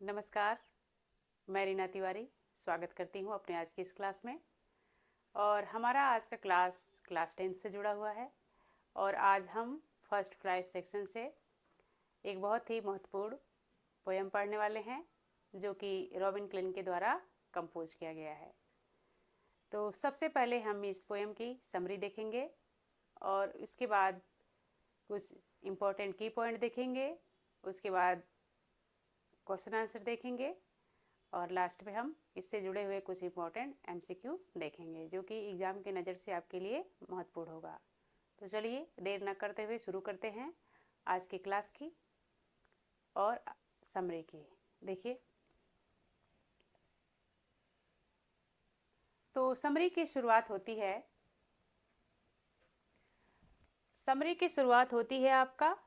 नमस्कार, मैं रीना तिवारी स्वागत करती हूँ अपने आज की इस क्लास में। और हमारा आज का क्लास 10 से जुड़ा हुआ है। और आज हम फर्स्ट प्राइज सेक्शन से एक बहुत ही महत्वपूर्ण पोयम पढ़ने वाले हैं, जो कि रॉबिन क्लिन के द्वारा कंपोज किया गया है। तो सबसे पहले हम इस पोयम की समरी देखेंगे और उसके बाद कुछ इम्पोर्टेंट की पॉइंट देखेंगे। उसके बाद क्वेश्चन आंसर देखेंगे और लास्ट में हम इससे जुड़े हुए कुछ इंपॉर्टेंट एमसीक्यू देखेंगे, जो कि एग्ज़ाम की नज़र से आपके लिए महत्वपूर्ण होगा। तो चलिए देर न करते हुए शुरू करते हैं आज की क्लास की और समरी की। देखिए, तो समरी की शुरुआत होती है आपका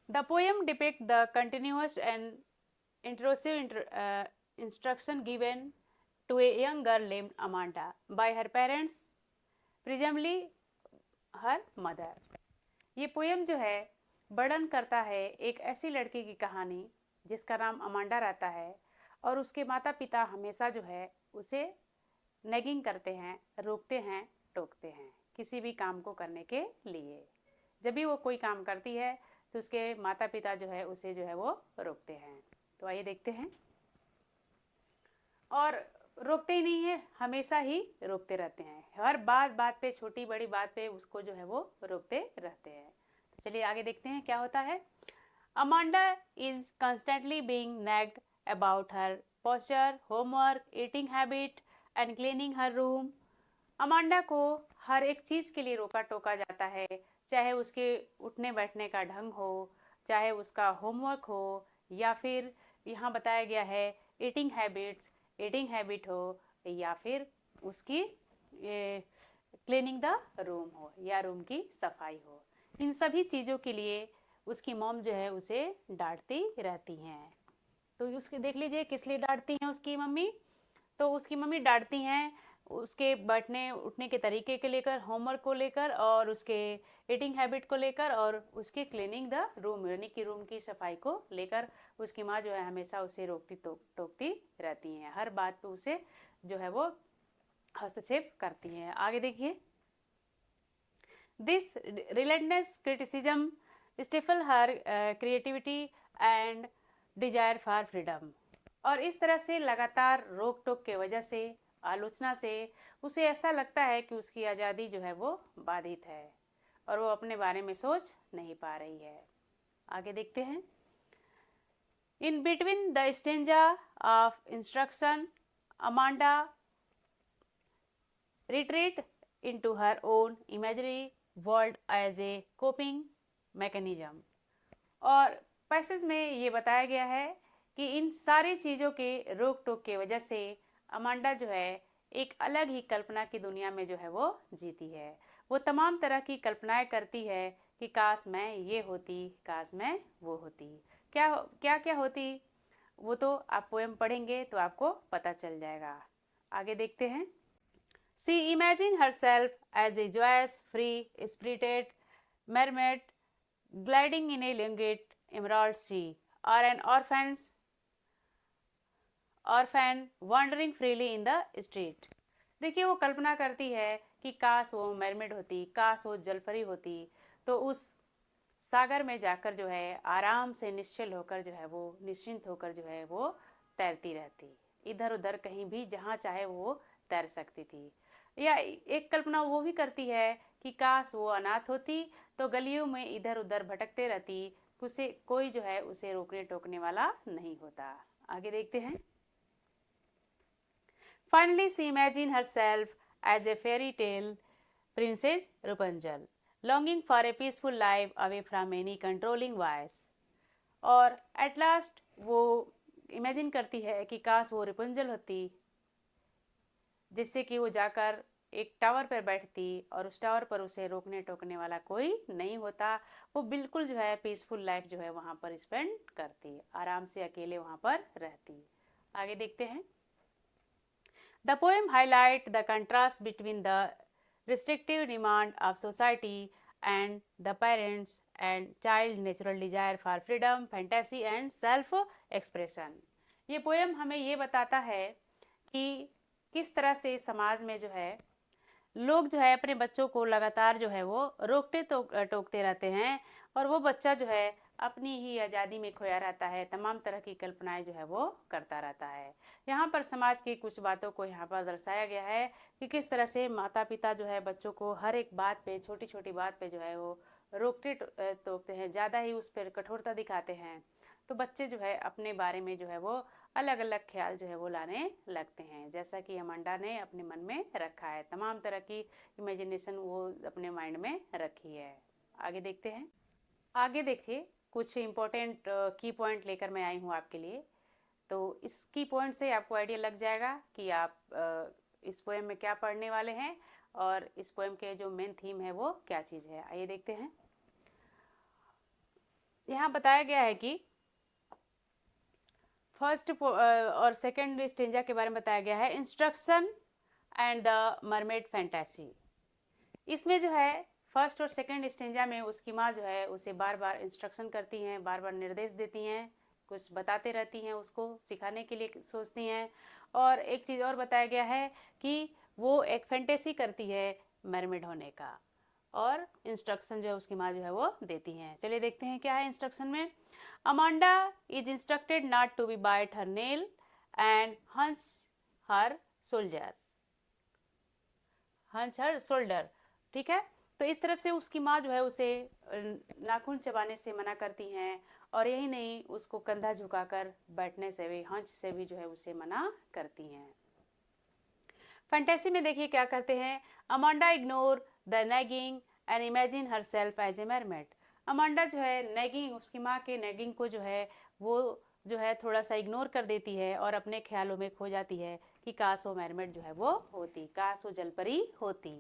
The poem depicts the continuous and intrusive instruction given to a young girl named Amanda by her parents, presumably her mother. ये पोयम जो है वर्णन करता है एक ऐसी लड़की की कहानी जिसका नाम अमांडा रहता है और उसके माता पिता हमेशा जो है उसे नेगिंग करते हैं, रोकते हैं, टोकते हैं किसी भी काम को करने के लिए। जब भी वो कोई काम करती है तो उसके माता पिता जो है उसे जो है वो रोकते हैं। तो आइए देखते हैं। और रोकते ही नहीं है, हमेशा ही रोकते रहते हैं। हर बात पे, छोटी बड़ी बात पे उसको जो है वो रोकते रहते हैं। तो चलिए आगे देखते हैं क्या होता है। Amanda is constantly being nagged about her posture, homework, eating habit and cleaning her room. Amanda को हर एक चीज़ के लिए रोका टोका जाता है, चाहे उसके उठने बैठने का ढंग हो, चाहे उसका होमवर्क हो, या फिर यहाँ बताया गया है ईटिंग हैबिट हो, या फिर उसकी क्लीनिंग द रूम हो या रूम की सफाई हो। इन सभी चीज़ों के लिए उसकी मॉम जो है उसे डांटती रहती हैं। तो उसके देख लीजिए किस लिए डांटती हैं उसकी मम्मी। तो उसकी मम्मी डांटती हैं उसके बैठने उठने के तरीके के लेकर, होमवर्क को लेकर, और उसके ईटिंग हैबिट को लेकर, और उसकी क्लीनिंग द रूम यानी कि रूम की सफाई को लेकर। उसकी माँ जो है हमेशा उसे रोकती टोकती रहती हैं, हर बात पे उसे जो है वो हस्तक्षेप करती हैं। आगे देखिए। This relentless criticism stifle her creativity and desire for freedom। और इस तरह से लगातार रोक टोक के वजह से, आलोचना से उसे ऐसा लगता है कि उसकी आज़ादी जो है वो बाधित है और वो अपने बारे में सोच नहीं पा रही है। आगे देखते हैं। In between the stanza of instruction, Amanda retreat into her own imaginary world as a coping mechanism। और पैसेज में ये बताया गया है कि इन सारी चीज़ों के रोक टोक के वजह से अमांडा जो है एक अलग ही कल्पना की दुनिया में जो है वो जीती है। वो तमाम तरह की कल्पनाएं करती है कि काश मैं ये होती, काश मैं वो होती। क्या क्या क्या होती वो तो आप पोएम पढ़ेंगे तो आपको पता चल जाएगा। आगे देखते हैं। She imagined herself as a joyous, free-spirited mermaid gliding in a languid emerald sea, or an orphan wandering freely in the street। देखिए, वो कल्पना करती है कि काश वो मरमेड होती, काश वो जलपरी होती, तो उस सागर में जाकर जो है आराम से निश्चल होकर जो है वो, निश्चिंत होकर जो है वो तैरती रहती, इधर उधर कहीं भी जहाँ चाहे वो तैर सकती थी। या एक कल्पना वो भी करती है कि काश वो अनाथ होती तो गलियों में इधर उधर भटकते रहती, उसे कोई जो है उसे रोकने टोकने वाला नहीं होता। आगे देखते हैं। Finally, she imagined herself as a fairy tale princess Rapunzel, longing for a peaceful life away from any controlling voice। और एट लास्ट वो इमेजिन करती है कि काश वो रिपुंजल होती, जिससे कि वो जाकर एक टावर पर बैठती और उस टावर पर उसे रोकने टोकने वाला कोई नहीं होता। वो बिल्कुल जो है पीसफुल लाइफ जो है वहाँ पर स्पेंड करती, आराम से अकेले वहाँ पर रहती। आगे देखते हैं। The poem highlights the contrast between the restrictive demand of society and the parents and child natural desire for freedom, fantasy and self expression। ये पोएम हमें ये बताता है कि किस तरह से समाज में जो है लोग जो है अपने बच्चों को लगातार जो है वो रोकते टोकते रहते हैं, और वो बच्चा जो है अपनी ही आज़ादी में खोया रहता है, तमाम तरह की कल्पनाएं जो है वो करता रहता है। यहाँ पर समाज की कुछ बातों को यहाँ पर दर्शाया गया है कि किस तरह से माता पिता जो है बच्चों को हर एक बात पे, छोटी छोटी बात पे जो है वो रोकते टोकते हैं, ज़्यादा ही उस पर कठोरता दिखाते हैं। तो बच्चे जो है अपने बारे में जो है वो अलग अलग ख्याल जो है वो लाने लगते हैं, जैसा कि अमांडा ने अपने मन में रखा है। तमाम तरह की इमेजिनेशन वो अपने माइंड में रखी है। आगे देखते हैं। आगे देखिए, कुछ इम्पोर्टेंट की पॉइंट लेकर मैं आई हूँ आपके लिए। तो इस की पॉइंट से आपको आइडिया लग जाएगा कि आप इस पोएम में क्या पढ़ने वाले हैं और इस पोएम के जो मेन थीम है वो क्या चीज़ है। आइए देखते हैं। यहाँ बताया गया है कि फर्स्ट और सेकंड स्टेंजा के बारे में बताया गया है, instruction and the mermaid fantasy. इसमें जो है फर्स्ट और सेकंड स्टेंजा में उसकी माँ जो है उसे बार बार इंस्ट्रक्शन करती हैं, बार बार निर्देश देती हैं, कुछ बताते रहती हैं, उसको सिखाने के लिए सोचती हैं। और एक चीज़ और बताया गया है कि वो एक फैंटेसी करती है मरमेड होने का, और इंस्ट्रक्शन जो है उसकी माँ जो है वो देती हैं। चलिए देखते हैं क्या है इंस्ट्रक्शन में। Amanda is instructed not to be bite her nail and hunch her soldier, हंस हर शोल्डर। ठीक है, तो इस तरफ से उसकी माँ जो है उसे नाखून चबाने से मना करती हैं, और यही नहीं, उसको कंधा झुकाकर बैठने से भी, हंस से भी जो है उसे मना करती हैं। फैंटेसी में देखिए क्या करते हैं। Amanda ignore the nagging and imagine her self as a mermaid. Amanda जो है नैगिंग, उसकी माँ के नैगिंग को जो है वो जो है थोड़ा सा इग्नोर कर देती है और अपने ख्यालों में खो जाती है कि काश वो मरमेड जो है वो होती, काश वो जलपरी होती।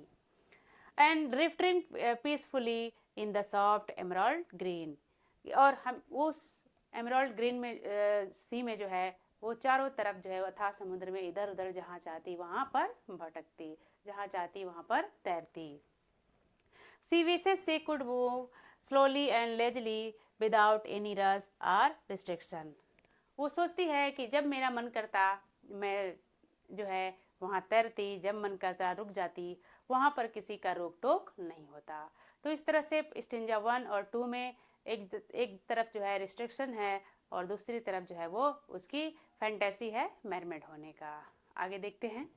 And drifting peacefully in the soft emerald green, और हम उस एमराल्ड ग्रीन में सी में जो है वो चारों तरफ जो है अथाह समुद्र में इधर उधर जहाँ चाहती वहाँ पर भटकती, जहाँ चाहती वहाँ पर तैरती। She wishes she could move slowly and lazily without any rush or restriction. वो सोचती है कि जब मेरा मन करता मैं जो है वहाँ तैरती, जब मन करता रुक जाती, वहाँ पर किसी का रोक टोक नहीं होता। तो इस तरह से स्टेंजा 1 और 2 में एक तरफ जो है रिस्ट्रिक्शन है और दूसरी तरफ जो है वो उसकी फैंटेसी है मरमेड होने का। आगे देखते हैं।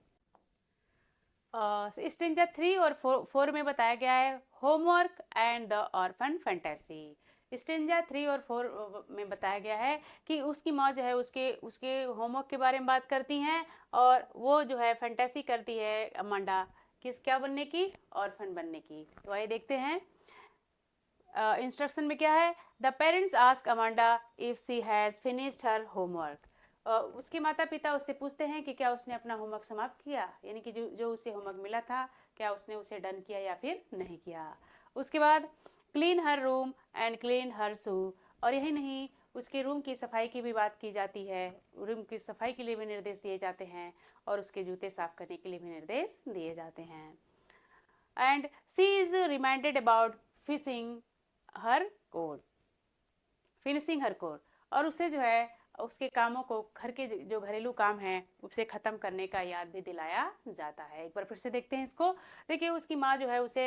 स्टेंजा 3 और 4 में बताया गया है homework and the orphan fantasy. Stanza 3 और 4 में बताया गया है कि उसकी माँ जो है उसके उसके होमवर्क के बारे में बात करती हैं, और वो जो है फैंटेसी करती है अमांडा किस क्या बनने की, ऑर्फन बनने की। तो आइए देखते हैं इंस्ट्रक्शन में क्या है। The parents ask Amanda if she has finished her homework. उसके माता पिता उससे पूछते हैं कि क्या उसने अपना होमवर्क समाप्त किया, यानी कि जो उसे होमवर्क मिला था क्या उसने उसे डन किया या फिर नहीं किया। उसके बाद clean her room and clean her shoe, और यही नहीं, उसके रूम की सफाई की भी बात की जाती है, रूम की सफाई के लिए भी निर्देश दिए जाते हैं और उसके जूते साफ करने के लिए भी निर्देश दिए जाते हैं। And she is reminded about fishing her core, finishing her core, और उसे जो है उसके कामों को, घर के जो घरेलू काम हैं उसे ख़त्म करने का याद भी दिलाया जाता है। एक बार फिर से देखते हैं इसको। देखिए उसकी माँ जो है उसे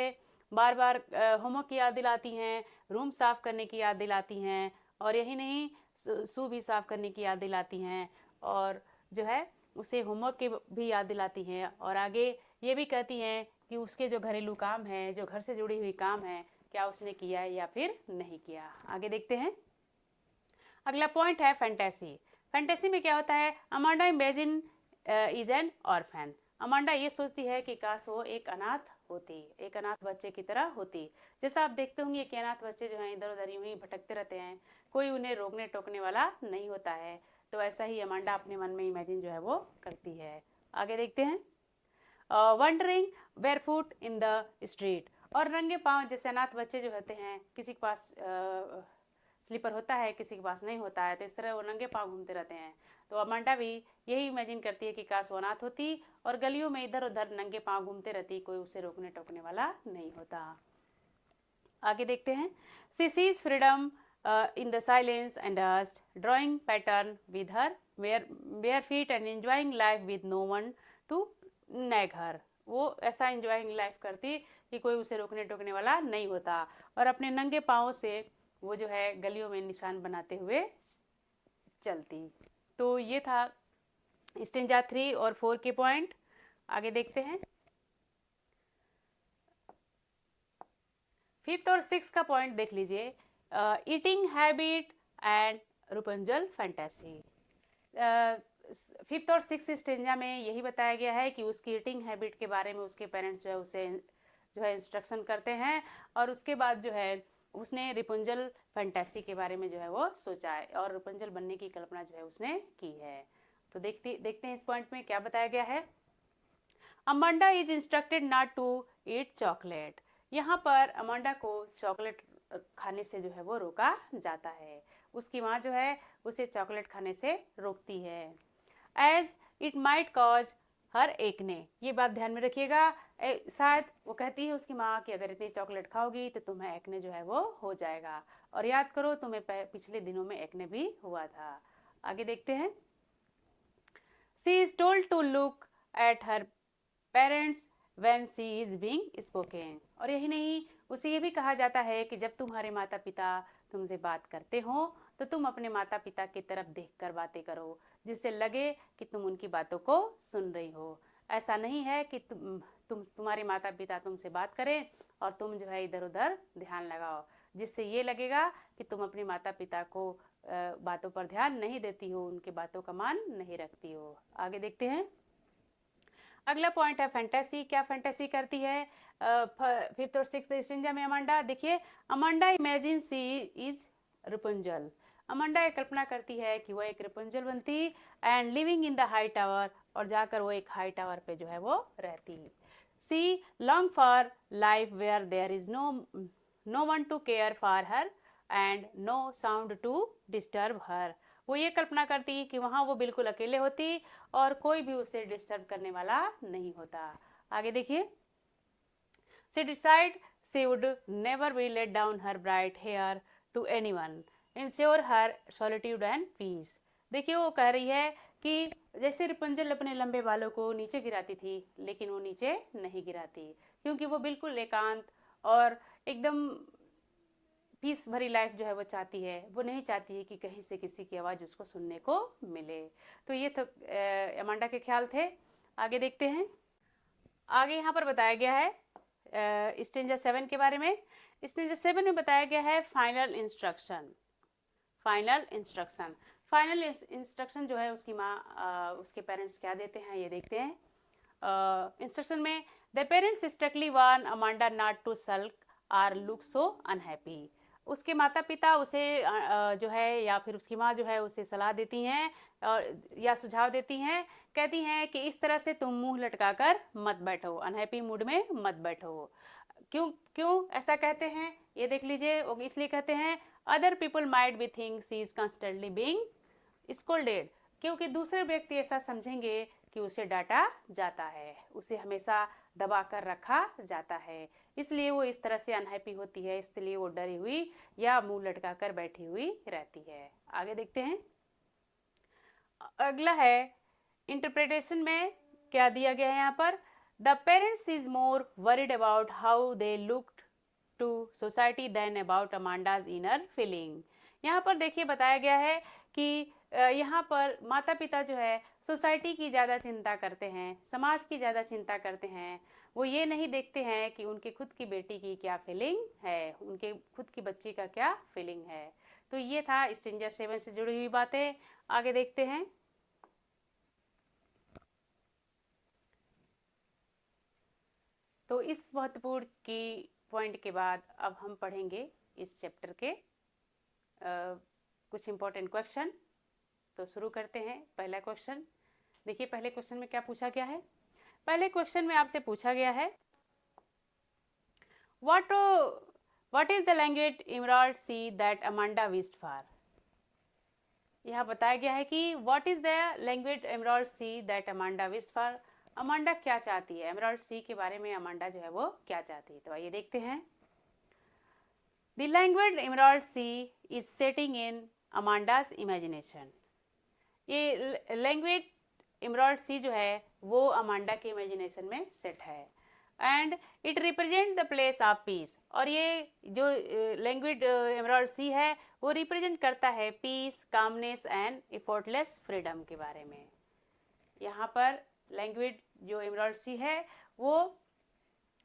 बार बार होमवर्क की याद दिलाती हैं, रूम साफ़ करने की याद दिलाती हैं, और यही नहीं, शू भी साफ़ करने की याद दिलाती हैं, और जो है उसे होमवर्क की भी याद दिलाती हैं, और आगे ये भी कहती हैं कि उसके जो घरेलू काम हैं, जो घर से जुड़ी हुई काम है, क्या उसने किया या फिर नहीं किया। आगे देखते हैं। अगला पॉइंट है फैंटेसी। फैंटेसी में क्या होता है। Amanda imagine is an orphan. Amanda ये सोचती है कि काश वो एक अनाथ होती, एक अनाथ बच्चे की तरह होती। जैसा आप देखते होंगे कि अनाथ बच्चे जो हैं इधर उधर यूं ही भटकते रहते हैं, कोई उन्हें रोकने टोकने वाला नहीं होता है। तो ऐसा ही अमांडा अपने मन में इमेजिन जो है वो करती है। आगे देखते हैं। Wondering barefoot in the street, और रंगे पाँव, जैसे अनाथ बच्चे जो होते हैं किसी के पास स्लीपर होता है, किसी के पास नहीं होता है, तो इस तरह वो नंगे पाँव घूमते रहते हैं। तो अमांडा भी यही इमेजिन करती है कि काश वो अनाथ होती और गलियों में इधर उधर नंगे पाँव घूमते रहती, कोई उसे रोकने टोकने वाला नहीं होता। आगे देखते हैं। She sees freedom in the silence and dust, drawing pattern with her bare feet and enjoying life with no one to nag her. वो ऐसा एंजॉइंग लाइफ करती कि कोई उसे रोकने टोकने वाला नहीं होता, और अपने नंगे पाँव से वो जो है गलियों में निशान बनाते हुए चलती। तो ये था स्टेंजा 3 और 4 के पॉइंट। आगे देखते हैं। 5th और 6th का पॉइंट देख लीजिए। Eating habit and Rapunzel fantasy. 5th और 6th स्टेंजा में यही बताया गया है कि उसकी ईटिंग हैबिट के बारे में उसके पेरेंट्स जो है उसे जो है इंस्ट्रक्शन करते हैं, और उसके बाद जो है उसने रिपुंजल फैंटेसी के बारे में जो है वो सोचा है, और रिपुंजल बनने की कल्पना जो है उसने की है। तो देखते हैं इस पॉइंट में क्या बताया गया है। Amanda is instructed not to eat chocolate. यहाँ पर अमांडा को चॉकलेट खाने से जो है वो रोका जाता है। उसकी माँ जो है उसे चॉकलेट खाने से रोकती है। एज इट माइट कॉज हर एकने, ये बात ध्यान में रखिएगा। शायद वो कहती है उसकी माँ कि अगर इतनी चॉकलेट खाओगी तो तुम्हें एकने जो है वो हो जाएगा, और याद करो तुम्हें पिछले दिनों में एकने भी हुआ था। आगे देखते हैं। She is told to look at her parents when she is being spoken. और यही नहीं, उसे ये भी कहा जाता है कि जब तुम्हारे माता पिता तुमसे बात करते हो तो तुम अपने माता पिता की तरफ देखकर बातें करो, जिससे लगे कि तुम उनकी बातों को सुन रही हो। ऐसा नहीं है कि तुम्हारे माता पिता तुमसे बात करें और तुम जो है इधर उधर ध्यान लगाओ, जिससे ये लगेगा कि तुम अपने माता पिता को बातों पर ध्यान नहीं देती हो, उनकी बातों का मान नहीं रखती हो। आगे देखते हैं। अगला पॉइंट है फैंटेसी। क्या फैंटेसी करती है 5th और 6th स्टेंजा में अमांडा? देखिए, Amanda imagine she is Rapunzel. Amanda एक कल्पना करती है कि वो एक रिपुंजल बनती and living in the high tower, और जाकर वो एक हाई टावर पे जो है वो रहती। She long for life where there is no one to care for her and no sound to disturb her. वो ये कल्पना करती कि वहाँ वो बिल्कुल अकेले होती और कोई भी उसे डिस्टर्ब करने वाला नहीं होता। आगे देखिए। She decide she would never be let down her bright hair to anyone, ensure her solitude and peace. देखिए, वो कह रही है कि जैसे रिपुंजल अपने लंबे बालों को नीचे गिराती थी, लेकिन वो नीचे नहीं गिराती, क्योंकि वो बिल्कुल एकांत और एकदम पीस भरी लाइफ जो है वो चाहती है। वो नहीं चाहती है कि कहीं से किसी की आवाज़ उसको सुनने को मिले। तो ये तो अमांडा के ख्याल थे। आगे देखते हैं। आगे यहाँ पर बताया गया है स्टेंजा 7 के बारे में। स्टेंजा 7 में बताया गया है final instruction. Final instruction, final instruction जो है उसकी माँ उसके पेरेंट्स क्या देते हैं ये देखते हैं। इंस्ट्रक्शन में the parents strictly warn Amanda not to sulk or look so unhappy. उसके माता पिता उसे जो है या फिर उसकी माँ जो है उसे सलाह देती हैं और या सुझाव देती हैं, कहती हैं कि इस तरह से तुम मुंह लटकाकर मत बैठो, अनहैप्पी मूड में मत बैठो। क्यों क्यों ऐसा कहते हैं ये देख लीजिए। वो इसलिए कहते हैं other people might be think she is constantly being scolded, क्योंकि दूसरे व्यक्ति ऐसा समझेंगे कि उसे डांटा जाता है, उसे हमेशा दबा कर रखा जाता है, इसलिए वो इस तरह से अनहैप्पी होती है, इसलिए वो डरी हुई या मुंह लटका कर बैठी हुई रहती है। आगे देखते हैं। अगला है इंटरप्रिटेशन में क्या दिया गया है यहाँ पर। The parents is more worried about how they looked to society than about Amanda's inner feeling. यहाँ पर देखिए बताया गया है कि यहाँ पर माता पिता जो है सोसाइटी की ज़्यादा चिंता करते हैं, समाज की ज़्यादा चिंता करते हैं। वो ये नहीं देखते हैं कि उनके खुद की बेटी की क्या फीलिंग है, उनके खुद की बच्ची का क्या फीलिंग है। तो ये था स्टेंजा 7 से जुड़ी हुई बातें। आगे देखते हैं। तो इस महत्वपूर्ण की पॉइंट के बाद अब हम पढ़ेंगे इस चैप्टर के कुछ इंपॉर्टेंट क्वेश्चन। तो शुरू करते हैं। पहला क्वेश्चन देखिए, पहले क्वेश्चन में क्या पूछा गया है। पहले क्वेश्चन में आपसे पूछा गया है what is the language emerald see that Amanda wished for. यह बताया गया है कि what is the language emerald see that Amanda wished for. Amanda क्या चाहती है, एमराल्ड सी के बारे में अमांडा जो है वो क्या चाहती है। तो आइए देखते हैं। The language emerald sea is setting in Amanda's imagination. ये लैंग्वेज एमराल्ड सी जो है वो अमांडा के इमेजिनेशन में सेट है। And it represent the place of peace, और ये जो लैंग्वेज एमराल्ड सी है वो रिप्रेजेंट करता है peace, calmness and effortless freedom के बारे में। यहाँ पर लैंग्वेज जो एमराल्ड सी है वो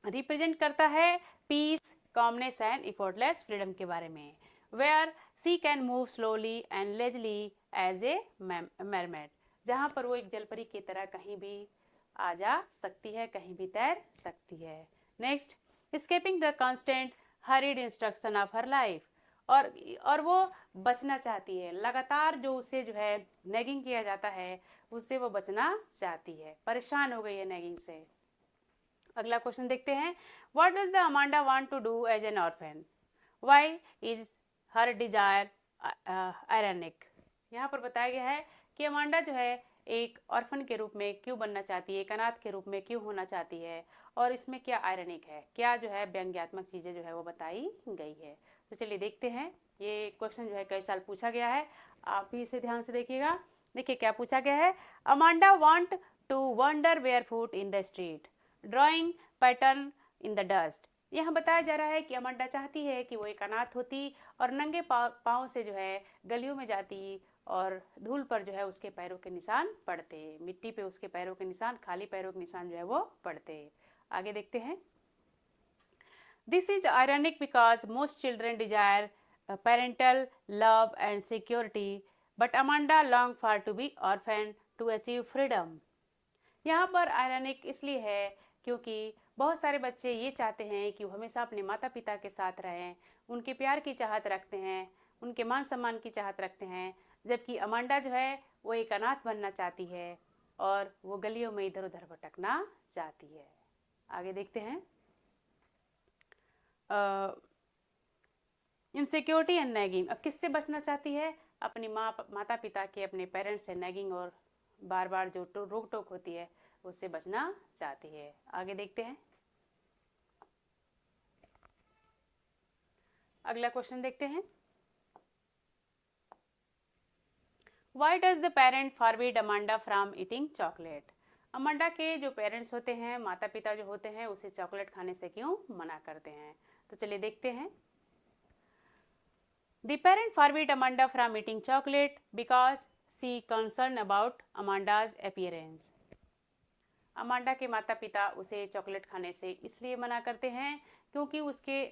रिप्रेजेंट करता है peace, calmness and effortless freedom के बारे में। Where she can move slowly and lazily as a mermaid, जहाँ पर वो एक जलपरी की तरह कहीं भी आ जा सकती है, कहीं भी तैर सकती है। Next, escaping the constant hurried instruction of her life, और वो बचना चाहती है, लगातार जो उसे जो है नैगिंग किया जाता है उससे वो बचना चाहती है, परेशान हो गई है नैगिंग से। अगला क्वेश्चन देखते हैं, what does the Amanda want to do as an orphan, why is her desire ironic. यहाँ पर बताया गया है कि अमांडा जो है एक ऑर्फन के रूप में क्यों बनना चाहती है, एक अनाथ के रूप में क्यों होना चाहती है, और इसमें क्या आयरनिक है, क्या जो है व्यंग्यात्मक चीज़ें जो है वो बताई गई है। तो चलिए देखते हैं, ये क्वेश्चन जो है कई साल पूछा गया है, आप भी इसे ध्यान से देखिएगा। देखिए क्या पूछा गया है, Amanda want to wander barefoot in the street drawing pattern in the dust. यहाँ बताया जा रहा है कि अमांडा चाहती है कि वो एक अनाथ होती और नंगे पाँव से जो है गलियों में जाती, और धूल पर जो है उसके पैरों के निशान पड़ते, मिट्टी पे उसके पैरों के निशान, खाली पैरों के निशान जो है वो पड़ते। आगे देखते हैं, this is ironic because most children desire parental love and security but Amanda long for to be orphan to achieve freedom. यहाँ पर आयरनिक इसलिए है क्योंकि बहुत सारे बच्चे ये चाहते हैं कि वो हमेशा अपने माता पिता के साथ रहें, उनके प्यार की चाहत रखते हैं, उनके मान सम्मान की चाहत रखते हैं, जबकि अमांडा जो है वो एक अनाथ बनना चाहती है और वो गलियों में इधर उधर भटकना चाहती है। आगे देखते हैं, इनसिक्योरिटी एंड नैगिंग। अब किससे बचना चाहती है, अपनी माता पिता के, अपने पेरेंट्स से नैगिंग और बार बार जो रोक टोक होती है उससे बचना चाहती है। आगे देखते हैं, अगला क्वेश्चन देखते हैं, why does the parent forbid Amanda from eating chocolate. Amanda के जो पेरेंट्स होते हैं, माता पिता जो होते हैं, उसे चॉकलेट खाने से क्यों मना करते हैं। तो चलिए देखते हैं, the parent forbid Amanda from eating chocolate because she concern about Amanda's appearance. Amanda के माता पिता उसे चॉकलेट खाने से इसलिए मना करते हैं क्योंकि उसके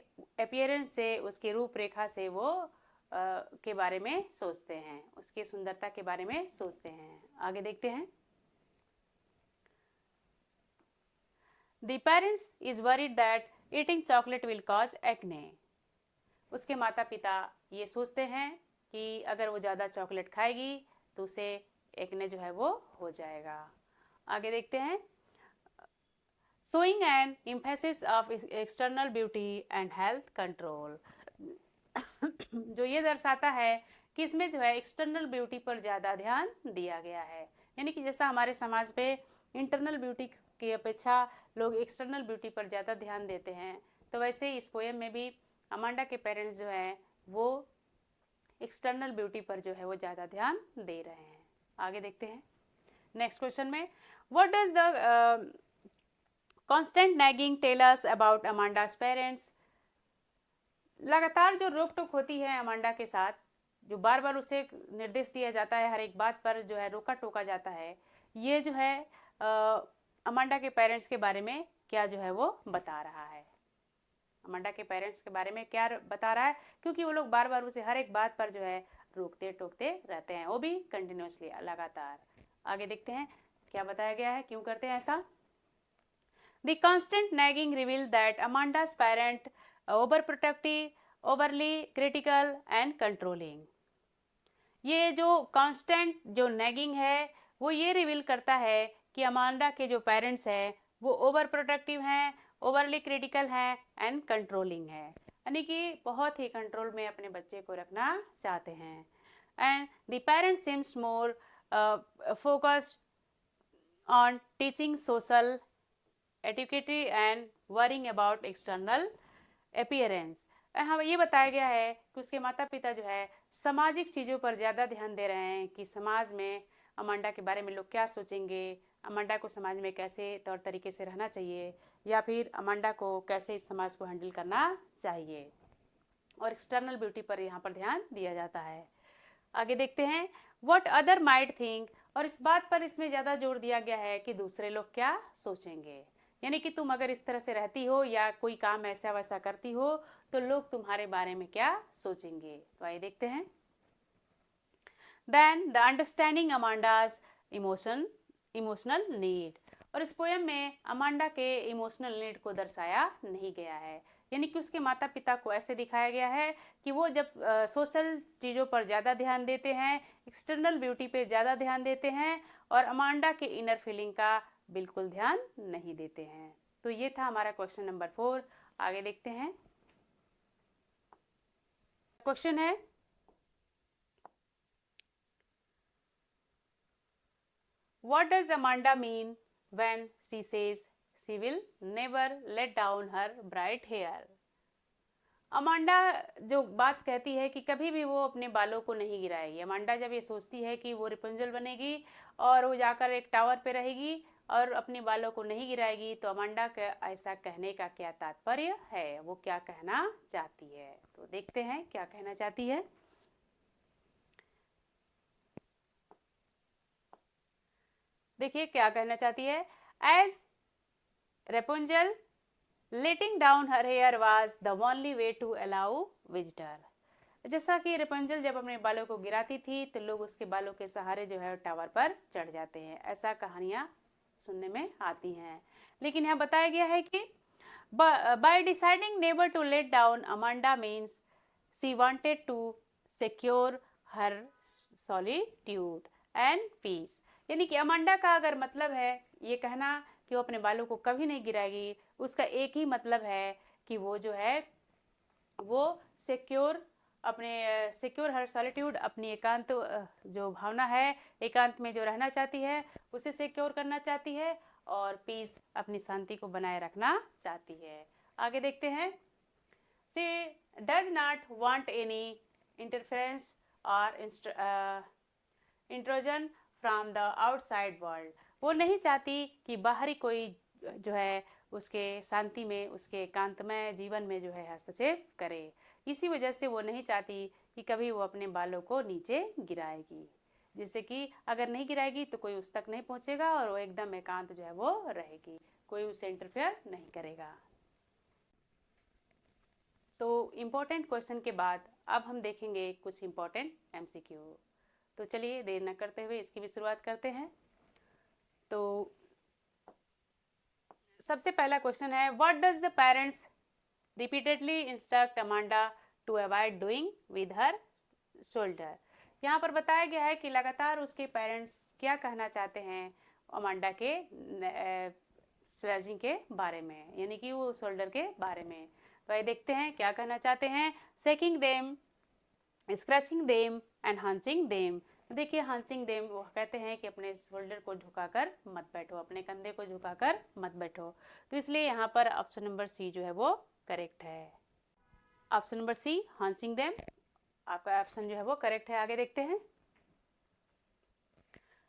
अपीयरेंस से, उसके रूपरेखा से वो के बारे में सोचते हैं, उसकी सुंदरता के बारे में सोचते हैं। आगे देखते हैं, the parents is worried that eating chocolate will cause acne. उसके माता पिता ये सोचते हैं कि अगर वो ज़्यादा चॉकलेट खाएगी तो उसे एक्ने जो है वो हो जाएगा। आगे देखते हैं, showing an emphasis of external beauty and health control। जो ये दर्शाता है कि इसमें जो है एक्सटर्नल ब्यूटी पर ज़्यादा ध्यान दिया गया है, यानी कि जैसा हमारे समाज पे इंटरनल ब्यूटी की अपेक्षा लोग एक्सटर्नल ब्यूटी पर ज़्यादा ध्यान देते हैं, तो वैसे इस पोएम में भी अमांडा के पेरेंट्स जो हैं वो एक्सटर्नल ब्यूटी पर जो है वो ज़्यादा ध्यान दे रहे हैं। आगे देखते हैं, नेक्स्ट क्वेश्चन में, what does the constant nagging tell us about Amanda's parents. लगातार जो रोक टोक होती है अमांडा के साथ, जो बार बार उसे निर्देश दिया जाता है, हर एक बात पर जो है रोका टोका जाता है, ये जो है अमांडा के पेरेंट्स के बारे में क्या जो है वो बता रहा है। अमांडा के पेरेंट्स के बारे में क्या बता रहा है, क्योंकि वो लोग बार बार उसे हर एक बात पर जो है रोकते टोकते रहते हैं, वो भी कंटिन्यूसली, लगातार। आगे देखते हैं क्या बताया गया है, क्यों करते हैं ऐसा। The constant nagging revealed that Amanda's parent overprotective, overly critical and controlling। ये जो कांस्टेंट जो नैगिंग है वो ये रिवील करता है कि अमांडा के जो पेरेंट्स हैं वो ओवर प्रोटेक्टिव हैं, ओवरली क्रिटिकल हैं एंड कंट्रोलिंग है, यानी कि बहुत ही कंट्रोल में अपने बच्चे को रखना चाहते हैं। And the parents seems more focused on teaching social etiquette and worrying about external appearance. हाँ, ये बताया गया है कि उसके माता पिता जो है सामाजिक चीज़ों पर ज़्यादा ध्यान दे रहे हैं कि समाज में अमांडा के बारे में लोग क्या सोचेंगे, अमांडा को समाज में कैसे तौर तरीके से रहना चाहिए, या फिर अमांडा को कैसे इस समाज को हैंडल करना चाहिए, और एक्सटर्नल ब्यूटी पर यहाँ पर ध्यान दिया जाता है। आगे देखते हैं, व्हाट अदर माइट थिंक, और इस बात पर इसमें ज़्यादा जोर दिया गया है कि दूसरे लोग क्या सोचेंगे, यानी कि तुम अगर इस तरह से रहती हो या कोई काम ऐसा वैसा करती हो तो लोग तुम्हारे बारे में क्या सोचेंगे। तो आइए देखते हैं। Then the understanding Amanda's emotional need, और इस पोएम में अमांडा के इमोशनल नीड को दर्शाया नहीं गया है, यानी कि उसके माता पिता को ऐसे दिखाया गया है कि वो जब सोशल चीज़ों पर ज़्यादा ध्यान देते हैं, एक्सटर्नल ब्यूटी पे ज़्यादा ध्यान देते हैं, और अमांडा के इनर फीलिंग का बिल्कुल ध्यान नहीं देते हैं। तो ये था हमारा क्वेश्चन नंबर 4। आगे देखते हैं। क्वेश्चन है, what does Amanda mean when she says she will never let down her bright hair? Amanda जो बात कहती है कि कभी भी वो अपने बालों को नहीं गिराएगी, अमांडा जब ये सोचती है कि वो रेपुंजल बनेगी और वो जाकर एक टावर पे रहेगी और अपने बालों को नहीं गिराएगी, तो अमांडा का ऐसा कहने का क्या तात्पर्य है, वो क्या कहना चाहती है। तो देखते हैं क्या कहना चाहती है। देखिए क्या कहना चाहती है। As Rapunzel letting down her hair was the only way to allow visitor, जैसा कि रेपुंजल जब अपने बालों को गिराती थी तो लोग उसके बालों के सहारे जो है टावर पर चढ़ जाते हैं, ऐसा कहानियाँ सुनने में आती हैं। लेकिन यहाँ बताया गया है कि by deciding never to let down Amanda means she wanted to secure her solitude and peace, यानी कि अमांडा का अगर मतलब है ये कहना कि वो अपने बालों को कभी नहीं गिराएगी, उसका एक ही मतलब है कि वो जो है वो सिक्योर हर सॉलिट्यूड, अपनी एकांत जो भावना है, एकांत में जो रहना चाहती है उसे सिक्योर करना चाहती है, और पीस अपनी शांति को बनाए रखना चाहती है। आगे देखते हैं। She does not want any interference और इंट्रोजन फ्रॉम द आउटसाइड वर्ल्ड, वो नहीं चाहती कि बाहरी कोई जो है उसके शांति में, उसके एकांतमय जीवन में जो है हस्तक्षेप करे। इसी वजह से वो नहीं चाहती कि कभी वो अपने बालों को नीचे गिराएगी, जिससे कि अगर नहीं गिराएगी तो कोई उस तक नहीं पहुंचेगा और वो एकदम एकांत जो है वो रहेगी, कोई उससे इंटरफेयर नहीं करेगा। तो इम्पोर्टेंट क्वेश्चन के बाद अब हम देखेंगे कुछ इम्पोर्टेंट MCQ। तो चलिए देर न करते हुए इसकी भी शुरुआत करते हैं। तो सबसे पहला क्वेश्चन है, what does the parents repeatedly instruct Amanda to avoid doing with her shoulder. यहाँ पर बताया गया है कि लगातार उसके पेरेंट्स क्या कहना चाहते हैं अमांडा के स्लैजिंग के बारे में, यानी कि वो शोल्डर के बारे में। तो ये देखते हैं क्या कहना चाहते हैं। Shaking them, scratching them and hunching them. देखिए हंचिंग देम वो कहते हैं कि अपने शोल्डर को झुकाकर मत बैठो, अपने कंधे को झुकाकर मत बैठो, तो इसलिए यहाँ पर ऑप्शन नंबर सी जो है वो करेक्ट है। ऑप्शन नंबर सी हंचिंग देम आपका ऑप्शन जो है वो करेक्ट है। आगे देखते हैं।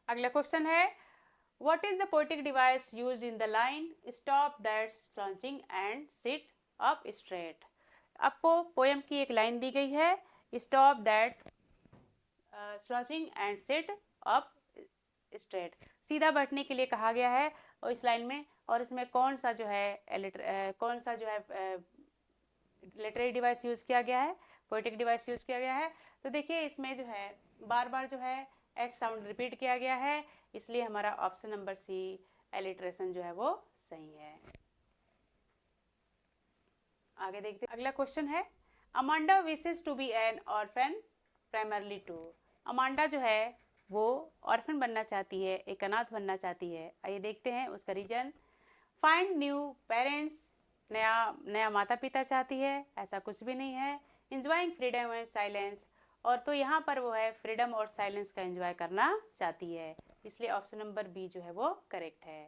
अगला क्वेश्चन है, what is the poetic device used in the line stop that slouching and sit up straight. आपको पोएम की एक लाइन दी गई है, stop that slouching and sit up straight, सीधा बैठने के लिए कहा गया है और इस लाइन में, और इसमें कौन सा जो है लिटरेरी डिवाइस यूज़ किया गया है, पोएटिक डिवाइस यूज़ किया गया है। तो देखिए इसमें जो है बार बार जो है एस साउंड रिपीट किया गया है, इसलिए हमारा ऑप्शन नंबर सी एलिट्रेशन जो है वो सही है। आगे देखते हैं। अगला क्वेश्चन है, Amanda wishes to be an orphan primarily to. Amanda जो है वो ऑर्फन बनना चाहती है, एक अनाथ बनना चाहती है। आइए देखते हैं उसका रीजन। फाइंड न्यू पेरेंट्स, नया माता पिता चाहती है, ऐसा कुछ भी नहीं है। इंजॉइंग फ्रीडम एंड साइलेंस, और तो यहाँ पर वो है फ्रीडम और साइलेंस का एंजॉय करना चाहती है, इसलिए ऑप्शन नंबर बी जो है वो करेक्ट है।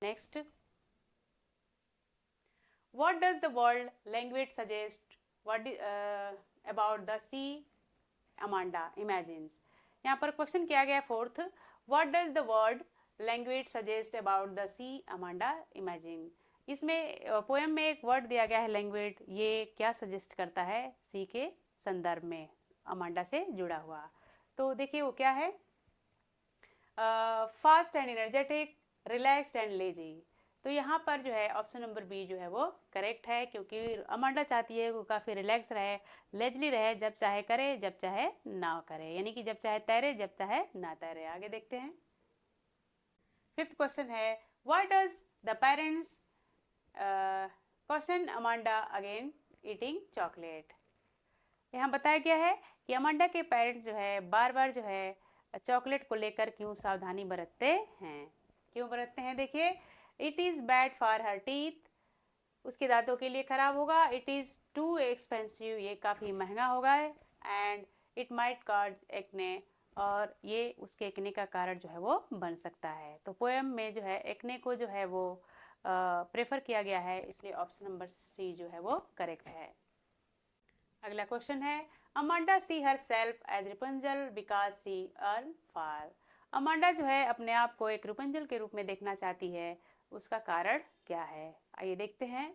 Next, What does the word language suggest? About the sea? Amanda imagines. यहाँ पर क्वेश्चन किया गया fourth. What does the word language suggest about the sea? Amanda imagine. इसमें पोएम में एक वर्ड दिया गया है लैंग्वेज. ये क्या सजेस्ट करता है सी के संदर्भ में, अमांडा से जुड़ा हुआ. तो देखिए वो क्या है. Fast and energetic, relaxed and lazy. तो यहाँ पर जो है ऑप्शन नंबर बी जो है वो करेक्ट है, क्योंकि अमांडा चाहती है वो काफ़ी रिलैक्स रहे, लेजली रहे, जब चाहे करे जब चाहे ना करे, यानी कि जब चाहे तैरे जब चाहे ना तैरे. आगे देखते हैं. फिफ्थ क्वेश्चन है, why does the parents question Amanda again eating chocolate. यहाँ बताया गया है कि अमांडा के पेरेंट्स जो है बार बार जो है चॉकलेट को लेकर क्यों सावधानी बरतते हैं. क्यों बरतते हैं देखिए. It is bad for her teeth, उसके दांतों के लिए ख़राब होगा. इट इज़ टू एक्सपेंसिव, ये काफ़ी महंगा होगा. And it might cause acne, और ये उसके एक्ने का कारण जो है वो बन सकता है. तो पोएम में जो है एक्ने को जो है वो प्रेफर किया गया है, इसलिए ऑप्शन नंबर सी जो है वो करेक्ट है. अगला क्वेश्चन है, Amanda see her self as Rapunzel because she yearn for. Amanda जो है अपने आप को एक रिपुंजल के रूप में देखना चाहती है, उसका कारण क्या है. आइए देखते हैं.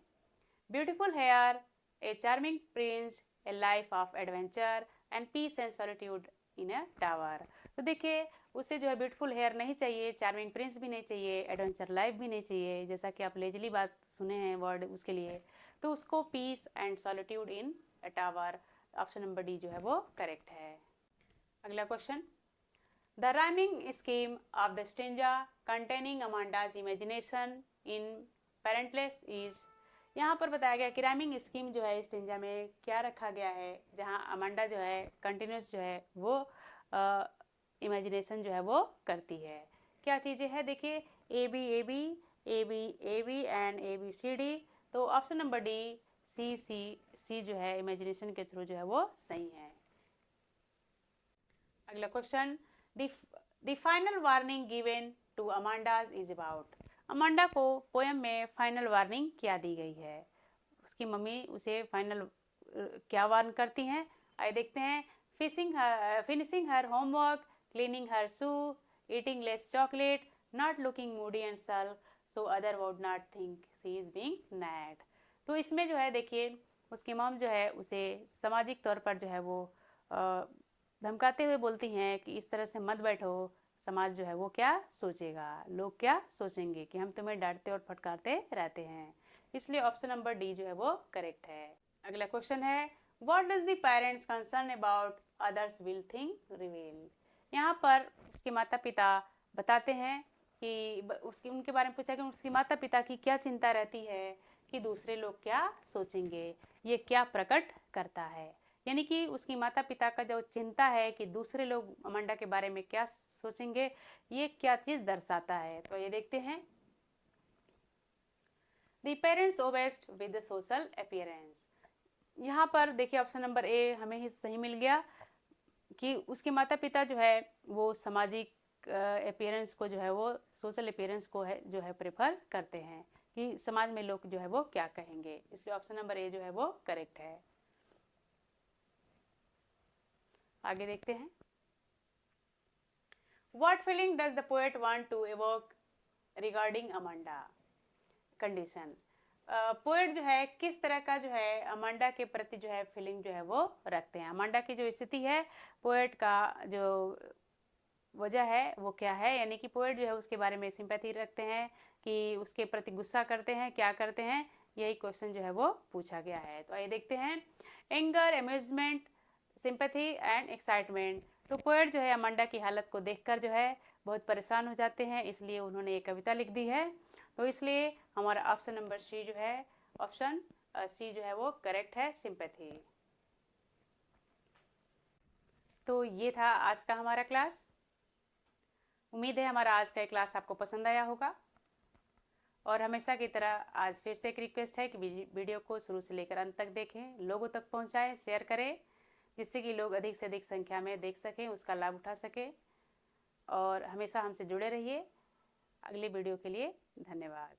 Beautiful hair, a charming prince, a life of adventure and peace and solitude in a tower. तो देखिए उसे जो है ब्यूटीफुल हेयर नहीं चाहिए, चार्मिंग प्रिंस भी नहीं चाहिए, एडवेंचर लाइफ भी नहीं चाहिए, जैसा कि आप लेजली बात सुने हैं वर्ड उसके लिए. तो उसको peace and solitude in a tower, option number D जो है वो करेक्ट है. अगला question, the rhyming scheme of the stanza containing Amanda's imagination in parentless is. यहाँ पर बताया गया कि राइमिंग स्कीम जो है स्टेंजा में क्या रखा गया है, जहाँ अमांडा जो है कंटिन्यूस जो है वो इमेजिनेशन जो है वो करती है. क्या चीज़ें हैं देखिए, A B A B, A B A B and A B C D. तो option number D C C C जो है इमेजिनेशन के थ्रू जो है वो सही है. अगला question, the final warning given to Amanda is about. Amanda को पोएम में फाइनल वार्निंग क्या दी गई है, उसकी मम्मी उसे फाइनल क्या वार्न करती हैं. आइए देखते हैं. Finishing her homework, cleaning her shoe, eating less chocolate, not looking moody and sulk so other would not think she is being nagged. तो इसमें जो है देखिए उसकी मॉम जो है उसे सामाजिक तौर पर जो है वो धमकाते हुए बोलती हैं कि इस तरह से मत बैठो, समाज जो है वो क्या सोचेगा, लोग क्या सोचेंगे कि हम तुम्हें डांटते और फटकारते रहते हैं. इसलिए ऑप्शन नंबर डी जो है वो करेक्ट है. अगला क्वेश्चन है, what does the parents concern about others will think reveal. यहाँ पर उसके माता पिता बताते हैं कि उसकी उनके बारे में पूछा कि उसकी माता पिता की क्या चिंता रहती है कि दूसरे लोग क्या सोचेंगे, ये क्या प्रकट करता है. यानी कि उसकी माता पिता का जो चिंता है कि दूसरे लोग अमांडा के बारे में क्या सोचेंगे, ये क्या चीज़ दर्शाता है. तो ये देखते हैं. The parents obsessed with the social appearance. यहाँ पर देखिए ऑप्शन नंबर ए हमें ही सही मिल गया कि उसके माता पिता जो है वो सामाजिक अपीयरेंस को जो है वो सोशल अपीयरेंस को है जो है प्रेफर करते हैं कि समाज में लोग जो है वो क्या कहेंगे. इसलिए ऑप्शन नंबर ए जो है वो करेक्ट है. आगे देखते हैं. What feeling does the poet want to evoke regarding Amanda condition. Poet जो है किस तरह का जो है अमांडा के प्रति जो है फीलिंग जो है वो रखते हैं. अमांडा की जो स्थिति है, पोएट का जो वजह है वो क्या है, यानी कि पोएट जो है उसके बारे में सिंपैथी रखते हैं कि उसके प्रति गुस्सा करते हैं, क्या करते हैं, यही क्वेश्चन जो है वो पूछा गया है. तो आइए देखते हैं. Anger, amusement, sympathy and excitement. तो पोएट जो है अमांडा की हालत को देखकर जो है बहुत परेशान हो जाते हैं, इसलिए उन्होंने एक कविता लिख दी है. तो इसलिए हमारा ऑप्शन नंबर सी जो है ऑप्शन सी जो है वो करेक्ट है, सिंपैथी. तो ये था आज का हमारा क्लास. उम्मीद है हमारा आज का क्लास आपको पसंद आया होगा. और हमेशा की तरह आज फिर से एक रिक्वेस्ट है कि वीडियो को शुरू से लेकर अंत तक देखें, लोगों तक पहुंचाएं, शेयर करें, जिससे कि लोग अधिक से अधिक संख्या में देख सकें, उसका लाभ उठा सकें. और हमेशा हमसे जुड़े रहिए. अगली वीडियो के लिए धन्यवाद.